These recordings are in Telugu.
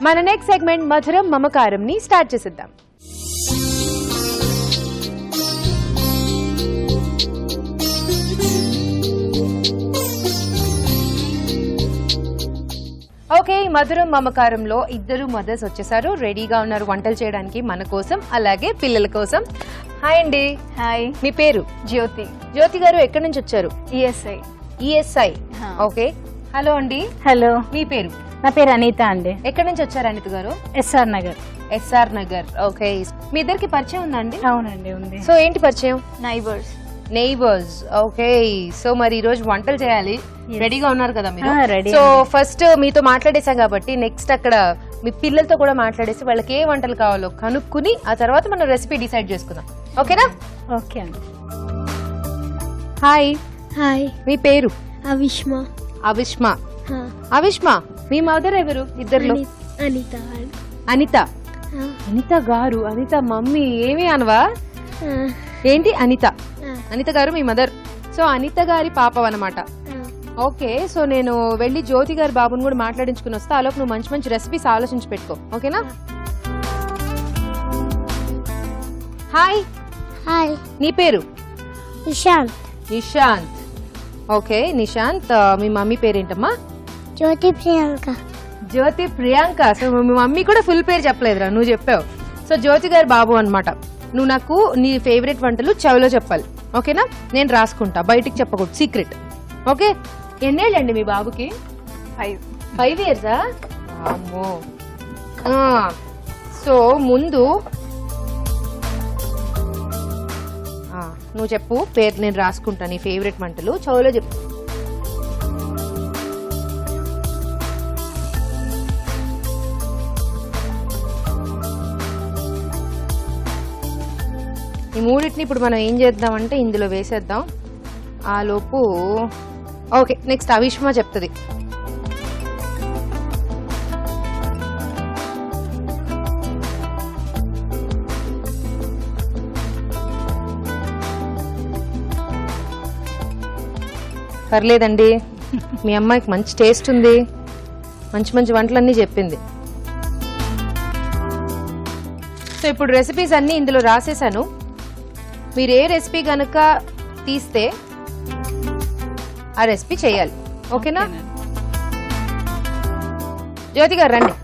మన నెక్స్ట్ సెగ్మెంట్ మధురం మమకారం ని స్టార్ట్ చేసేద్దాం. ఓకే, మధురం మమకారంలో ఇద్దరు మదర్స్ వచ్చేసారు, రెడీగా ఉన్నారు వంటలు చేయడానికి మన కోసం అలాగే పిల్లల కోసం. హాయ్ అండి. హాయ్. మీ పేరు? జ్యోతి. జ్యోతి గారు ఎక్కడి నుంచి వచ్చారు? ఈఎస్ఐ. ఓకే. హలో అండి. హలో. మీ పేరు? నా పేరు అనిత అండి. ఎక్కడి నుంచి వచ్చారు Anitha garu? SR Nagar. SR Nagar. Okay. మీ ఇద్దరికి పరిచయం ఉందండి? అవునండి, ఉంది. సో ఏంటి పరిచయం? నైబర్స్. ఓకే. సో మరి ఈ రోజు వంటలు చేయాలి, రెడీగా ఉన్నారు కదా మీరు? సో ఫస్ట్ మీతో మాట్లాడేసాం కాబట్టి నెక్స్ట్ అక్కడ మీ పిల్లలతో కూడా మాట్లాడేసి వాళ్ళకి ఏ వంటలు కావాలో కనుక్కుని ఆ తర్వాత మనం రెసిపీ డిసైడ్ చేసుకుందాం. ఓకేనా? ఓకే అండి. హాయ్. హాయ్. మీ పేరు? అవిష్మ. అవిష్మ. మీ మదర్ ఎవరు ఇద్దరులో? అనిత. అనిత. అనిత గారు. అనిత మమ్మీ ఏమి అనవా? ఏంటి అనిత? అనిత గారు మీ మదర్. సో అనిత గారి పాప అన్నమాట. ఓకే. సో నేను వెళ్ళి జ్యోతి గారి బాబుని కూడా మాట్లాడించుకుని వస్తా. ఆలోపు నువ్వు మంచి మంచి రెసిపీస్ ఆలోచించి పెట్టుకో. ఓకేనా? హాయ్. హాయ్. నీ పేరు? నిశాంత్. నిశాంత్. ఓకే. నిశాంత్. మీ మమ్మీ పేరేంటమ్మా? జ్యోతి ప్రియాంక. జ్యోతి ప్రియాంక. సో మీ మమ్మీ కూడా ఫుల్ పేరు చెప్పలేదురా, నువ్వు చెప్పావు. సో జ్యోతి గారి బాబు అన్నమాట. నువ్వు నాకు నీ ఫేవరెట్ వంటలు చెవిలో చెప్పాలి. ఓకేనా? నేను రాసుకుంటా, బయటికి చెప్పకూడదు, సీక్రెట్. ఓకే. ఎన్నేళ్ళండి మీ బాబుకి? 5 years. అమ్మో. సో ముందు నువ్వు చెప్పు పేరు, నేను రాసుకుంటా నీ ఫేవరెట్ వంటలు చెవిలో చెప్పు. ఈ మూడింటిని ఇప్పుడు మనం ఏం చేద్దామంటే ఇందులో వేసేద్దాం. ఆ లోపు ఓకే, నెక్స్ట్ అవిష్మ చెప్తుంది. పర్లేదండి, మీ అమ్మాయికి మంచి టేస్ట్ ఉంది, మంచి మంచి వంటలన్నీ చెప్పింది. సో ఇప్పుడు రెసిపీస్ అన్నీ ఇందులో రాసేసాను. మీరు ఏ రెసిపీ కనుక తీస్తే ఆ రెసిపీ చేయాలి. ఓకేనా? జ్యోతి గారు రండి,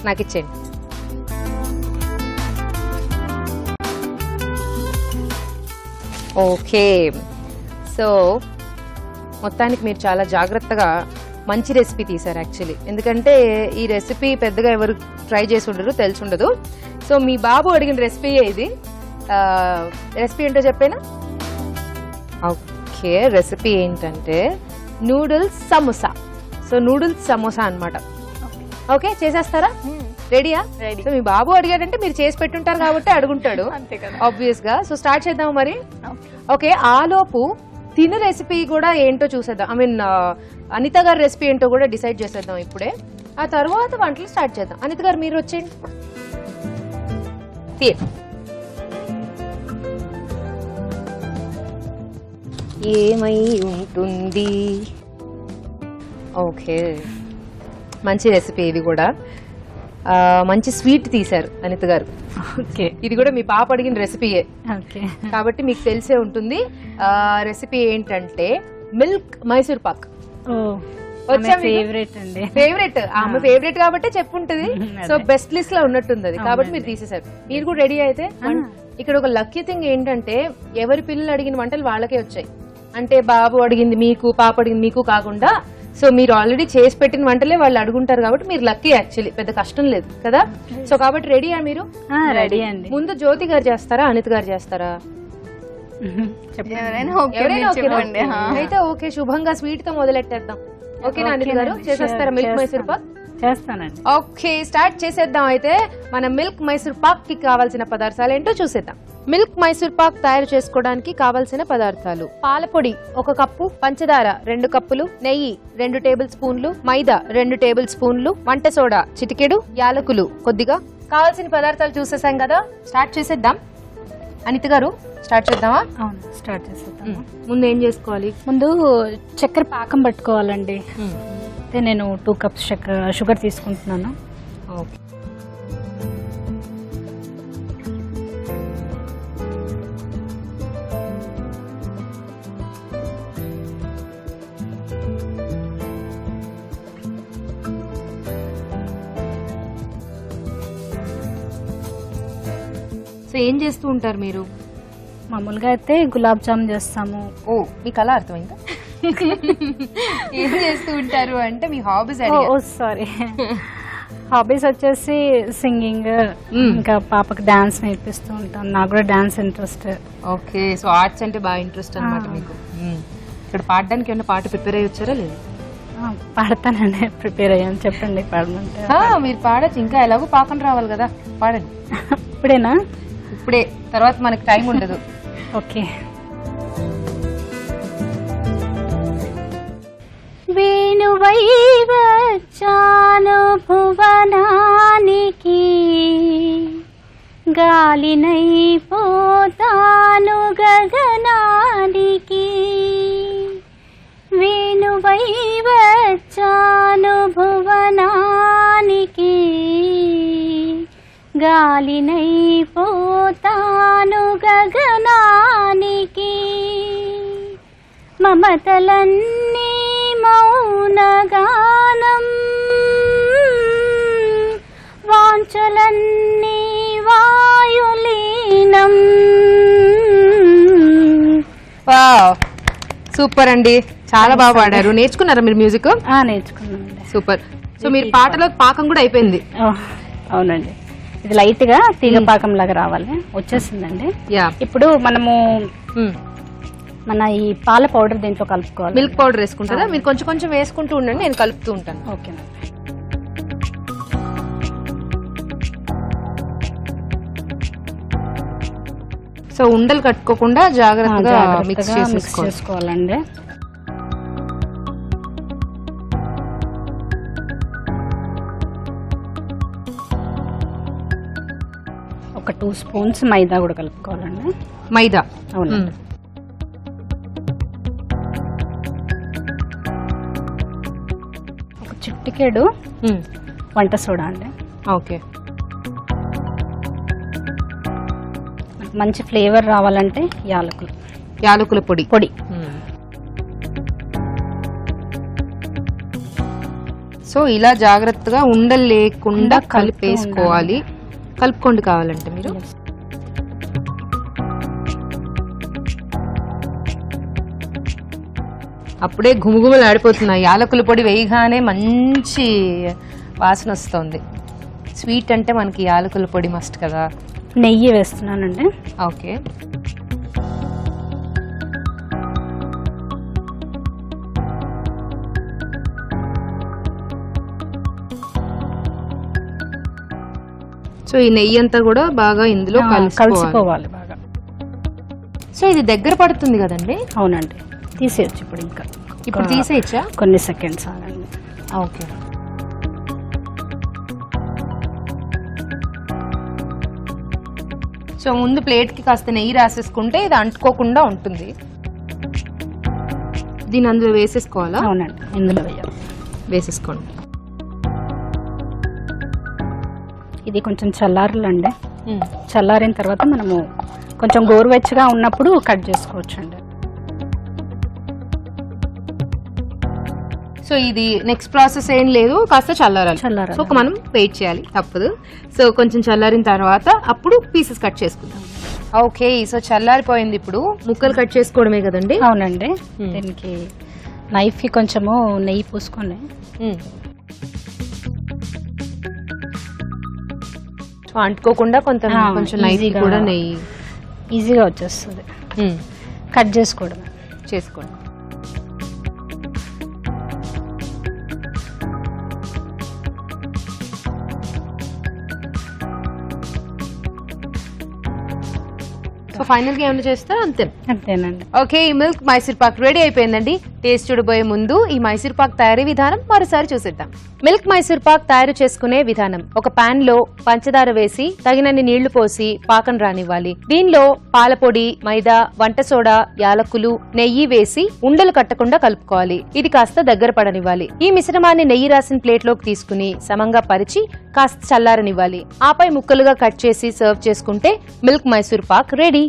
నాకు ఇచ్చేయండి. ఓకే. సో మొత్తానికి మీరు చాలా జాగ్రత్తగా మంచి రెసిపీ తీశారు యాక్చువల్లీ. ఎందుకంటే ఈ రెసిపీ పెద్దగా ఎవరు ట్రై చేసి ఉండరు, తెలిసి ఉండదు. సో మీ బాబు అడిగిన రెసిపీయే ఇది. రెసిపీ ఏంటో చెప్పేనా? ఓకే. రెసిపీ ఏంటంటే noodles samosa. So noodles samosa అన్నమాట. ఓకే, చేసేస్తారా? రెడీయా? సో మీ బాబు అడిగాడంటే మీరు చేసి పెట్టుంటారు కాబట్టి అడుగుంటాడు ఆబ్వియస్ గా. సో స్టార్ట్ చేద్దాం మరి. ఓకే. ఆలోపు తిన రెసిపీ కూడా ఏంటో చూసేద్దాం. ఐ మీన్ అనిత గారి రెసిపీ ఏంటో కూడా డిసైడ్ చేసేద్దాం ఇప్పుడే. ఆ తర్వాత వంటలు స్టార్ట్ చేద్దాం. అనిత గారు మీరు వచ్చేయండి. ఏమై ఉంటుంది? ఓకే, మంచి రెసిపీ ఇది కూడా. మంచి స్వీట్ తీశారు అనిత గారు. ఓకే. ఇది కూడా మీ పాప అడిగిన రెసిపీయే ఓకే, కాబట్టి మీకు తెలిసే ఉంటుంది. రెసిపీ ఏంటంటే మిల్క్ మైసూర్ పాక్. ఫేవరెట్ అండి. ఫేవరెట్, ఆమె ఫేవరెట్ కాబట్టి చెప్పుంటది. సో బెస్ట్ లిస్ట్ లో ఉన్నట్టుంది అది, కాబట్టి మీరు తీసేశారు. మీరు కూడా రెడీ అయితే ఇక్కడ ఒక లక్కీ థింగ్ ఏంటంటే ఎవరి పిల్లలు అడిగిన వంటలు వాళ్ళకే వచ్చాయి. అంటే బాబు అడిగింది మీకు, పాప అడిగింది మీకు కాకుండా సో మీరు ఆల్రెడీ చేసి పెట్టిన వంటలే వాళ్ళు అడుగుంటారు కాబట్టి మీరు లక్కీ. యాక్చువల్లీ పెద్ద కష్టం లేదు కదా. సో కాబట్టి రెడీయా మీరు? రెడీ అండి. ముందు జ్యోతి గారు చేస్తారా, అనిత గారు చేస్తారా? అయితే ఓకే, శుభంగా స్వీట్ తో మొదలెట్టేద్దాం. ఓకేనా అనిత గారు? చేసేస్తారా మిల్క్ మైసూర్ పాక్? చేస్తానండి. ఓకే, స్టార్ట్ చేసేద్దాం. అయితే మన మిల్క్ మైసూర్ పాక్ కి కావాల్సిన పదార్థాలు ఏంటో చూసేద్దాం. మిల్క్ మైసూర్ పాక్ తయారు చేసుకోవడానికి కావలసిన పదార్థాలు: పాలపొడి 1 కప్పు, పంచదార 2 కప్పులు, నెయ్యి 2 టేబుల్ స్పూన్లు, మైదా 2 టేబుల్ స్పూన్లు, వంట సోడా చిటికెడు, యాలకులు కొద్దిగా. కావాల్సిన పదార్థాలు చూసేసాం కదా, స్టార్ట్ చేసేద్దాం. అనిత గారు స్టార్ట్ చేద్దామా? అవును, స్టార్ట్ చేసేద్దాం. ముందు ఏం చేసుకోవాలి? ముందు చక్కెర పాకం పట్టుకోవాలండి. అయితే నేను 2 cups షుగర్ తీసుకుంటున్నాను. ఓకే. సో ఏం చేస్తూ ఉంటారు మీరు? మామూలుగా అయితే గులాబ్ జామ్ చేస్తాము. ఓ, మీకు అలా అర్థమైందా? ఏం చేస్తూ ఉంటారు అంటే మీ హాబీస్? ఓ సారీ, హాబీస్ వచ్చేసి సింగింగ్, ఇంకా పాపకి డాన్స్ నేర్పిస్తూ ఉంటాను. నాకు కూడా dance interest. Okay, so arts అంటే బాగా ఇంట్రెస్ట్ అన్నమాట మీకు. ఇక్కడ పాడడానికి ఏమైనా పాట ప్రిపేర్ అయ్యి వచ్చారా లేదు? పాడతానండి, ప్రిపేర్ అయ్యాను. చెప్పండి పాడమంటే. మీరు పాడచ్చు, ఇంకా ఎలాగో పాకం రావాలి కదా, పాడండి. ఇప్పుడేనా? ఇప్పుడే, తర్వాత మనకి టైం ఉండదు. ఓకే. వేణువై వచ్చాను భువనానికి, గాలినై పోతాను గగనానికి. వేణువై వచ్చాను భువనానికి, గాలినై పోతాను గగనానికి. మమతలన్నీ మౌనగానం, వాంఛలన్నీ వాయులీనం. వావ్, సూపర్ అండి, చాలా బాగా పాడారు. నేర్చుకున్నారా మీరు మ్యూజిక్? నేర్చుకున్నానండి. సూపర్. సో మీరు పాటలో పాకం కూడా అయిపోయింది? అవునండి, ఇది లైట్ గా తీగ పాకం లాగా రావాలి. వచ్చేసిందండి. ఇప్పుడు మనము మన ఈ పాల పౌడర్ దీంట్లో కలుపుకోవాలి. మిల్క్ పౌడర్ వేసుకుంటారా? మీరు కొంచెం కొంచెం వేసుకుంటూ ఉండండి, నేను కలుపుతూ ఉంటాను. ఓకే. సో ఉండలు కట్టుకోకుండా జాగ్రత్తగా మిక్స్ చేసుకోవాలండి. ఒక 2 స్పూన్స్ మైదా కూడా కలుపుకోవాలండి. మైదా? అవునండి. ఒక చిటికెడు వంట సోడా అండి. ఓకే. మంచి ఫ్లేవర్ రావాలంటే యాలకుల పొడి. సో ఇలా జాగ్రత్తగా ఉండలు లేకుండా కలిపేసుకోవాలి. కలుపుకోండి కావాలంటే మీరు. అప్పుడే గుమగుమలు ఆడిపోతున్నాయి. యాలకుల పొడి వేయగానే మంచి వాసన వస్తుంది. స్వీట్ అంటే మనకి యాలకుల పొడి మస్ట్ కదా. నెయ్యి వేస్తున్నానండి. ఓకే. సో ఈ నెయ్యి అంతా కూడా బాగా ఇందులో కలిసిపోవాలి బాగా. సో ఇది దగ్గర పడుతుంది కదండి? అవునండి. తీసేయచ్చు ఇప్పుడు తీసేయచ్చా? కొన్ని సెకండ్స్ ఆగండి. ఓకే. సో ముందు ప్లేట్ కి కాస్త నెయ్యి రాసేసుకుంటే ఇది అంటుకోకుండా ఉంటుంది. దీని అందులో వేసేసుకోవాలా? అవునండి, ఇందులో వేసేసుకోండి. ఇది కొంచెం చల్లారాలండి. చల్లారిన తర్వాత మనము కొంచెం గోరువెచ్చగా ఉన్నప్పుడు కట్ చేసుకోవచ్చు అండి. సో ఇది నెక్స్ట్ ప్రాసెస్ ఏం లేదు, కాస్త చల్లారాలి. సో మనం వెయిట్ చేయాలి, తప్పదు. సో కొంచెం చల్లారిన తర్వాత అప్పుడు పీసెస్ కట్ చేసుకుందాం. ఓకే. సో చల్లారిపోయింది, ఇప్పుడు ముక్కలు కట్ చేసుకోవడమే కదండి? అవునండి. దీనికి నైఫ్ కి కొంచెము నెయ్యి పూసుకొని అంటుకోకుండా కొంచెం నైఫ్ కూడా నెయ్యి ఈజీగా వచ్చేస్తుంది. కట్ చేసుకోండి. సో ఫైనల్ గా ఏమైనా చేస్తారా? అంతేనండి. అంతేనండి. Okay, milk Mysore Pak ready అయిపోయిందండి. టేస్ట్ చూడబోయే ముందు ఈ మైసూర్ పాక్ తయారీ విధానం మరోసారి చూసేద్దాం. మిల్క్ మైసూర్ పాక్ తయారు చేసుకునే విధానం. ఒక పాన్ లో పంచదార వేసి తగినన్ని నీళ్లు పోసి పాకం రానివ్వాలి. దీనిలో పాలపొడి, మైదా, వంట సోడా, యాలకులు, నెయ్యి వేసి ఉండలు కట్టకుండా కలుపుకోవాలి. ఇది కాస్త దగ్గర పడనివ్వాలి. ఈ మిశ్రమాన్ని నెయ్యి రాసిన ప్లేట్ లోకి తీసుకుని సమంగా పరిచి కాస్త చల్లారనివ్వాలి. ఆపై ముక్కలుగా కట్ చేసి సర్వ్ చేసుకుంటే మిల్క్ మైసూర్ పాక్ రెడీ.